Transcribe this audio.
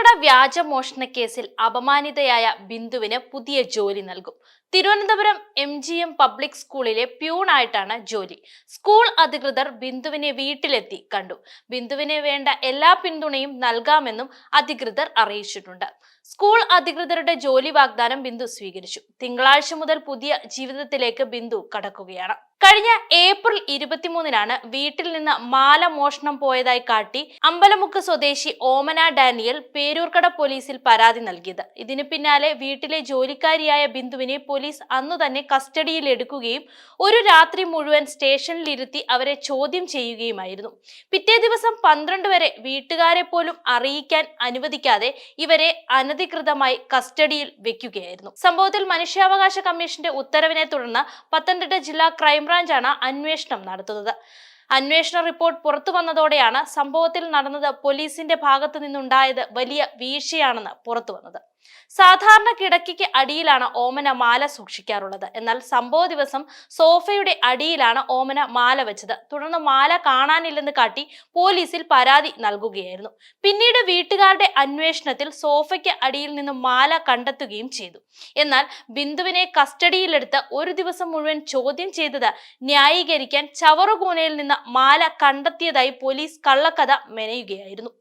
പേരൂർക്കട വ്യാജമോഷണ കേസിൽ അപമാനിതയായ ബിന്ദുവിന് പുതിയ ജോലി നൽകും. തിരുവനന്തപുരം MGM പബ്ലിക് സ്കൂളിലെ പ്യൂണായിട്ടാണ് ജോലി. സ്കൂൾ അധികൃതർ ബിന്ദുവിനെ വീട്ടിലെത്തി കണ്ടു. ബിന്ദുവിന് വേണ്ട എല്ലാ പിന്തുണയും നൽകാമെന്നും അധികൃതർ അറിയിച്ചിട്ടുണ്ട്. സ്കൂൾ അധികൃതരുടെ ജോലി വാഗ്ദാനം ബിന്ദു സ്വീകരിച്ചു. തിങ്കളാഴ്ച മുതൽ പുതിയ ജീവിതത്തിലേക്ക് ബിന്ദു കടക്കുകയാണ്. കഴിഞ്ഞ ഏപ്രിൽ 23-നാണ് വീട്ടിൽ നിന്ന് മാല മോഷണം പോയതായി കാട്ടി അമ്പലമുക്ക് സ്വദേശി ഓമന ഡാനിയൽ പേരൂർക്കട പോലീസിൽ പരാതി നൽകിയത്. ഇതിനു പിന്നാലെ വീട്ടിലെ ജോലിക്കാരിയായ ബിന്ദുവിനെ പോലീസ് അന്നു തന്നെ കസ്റ്റഡിയിൽ എടുക്കുകയും ഒരു രാത്രി മുഴുവൻ സ്റ്റേഷനിലിരുത്തി അവരെ ചോദ്യം ചെയ്യുകയുമായിരുന്നു. പിറ്റേ ദിവസം 12 വരെ വീട്ടുകാരെ പോലും അറിയിക്കാൻ അനുവദിക്കാതെ ഇവരെ അനധികൃതമായി കസ്റ്റഡിയിൽ വെക്കുകയായിരുന്നു. സംഭവത്തിൽ മനുഷ്യാവകാശ കമ്മീഷന്റെ ഉത്തരവിനെ തുടർന്ന് പത്തനംതിട്ട ജില്ലാ ക്രൈംബ്രാഞ്ചാണ് അന്വേഷണം നടത്തുന്നത്. അന്വേഷണ റിപ്പോർട്ട് പുറത്തു വന്നതോടെയാണ് സംഭവത്തിൽ നടന്നത് പോലീസിന്റെ ഭാഗത്തു നിന്നുണ്ടായത് വലിയ വീഴ്ചയാണെന്ന് പുറത്തു വന്നത്. സാധാരണ കിടക്കയ്ക്ക് അടിയിലാണ് ഓമന മാല സൂക്ഷിക്കാറുള്ളത്. എന്നാൽ സംഭവ ദിവസം സോഫയുടെ അടിയിലാണ് ഓമന മാല വെച്ചത്. തുടർന്ന് മാല കാണാനില്ലെന്ന് കാട്ടി പോലീസിൽ പരാതി നൽകുകയായിരുന്നു. പിന്നീട് വീട്ടുകാരുടെ അന്വേഷണത്തിൽ സോഫയ്ക്ക് അടിയിൽ നിന്ന് മാല കണ്ടെത്തുകയും ചെയ്തു. എന്നാൽ ബിന്ദുവിനെ കസ്റ്റഡിയിലെടുത്ത് ഒരു ദിവസം മുഴുവൻ ചോദ്യം ചെയ്തത് ന്യായീകരിക്കാൻ ചവറുകൂനയിൽ നിന്ന് മാല കണ്ടെത്തിയതായി പോലീസ് കള്ളക്കഥ മെനയുകയായിരുന്നു.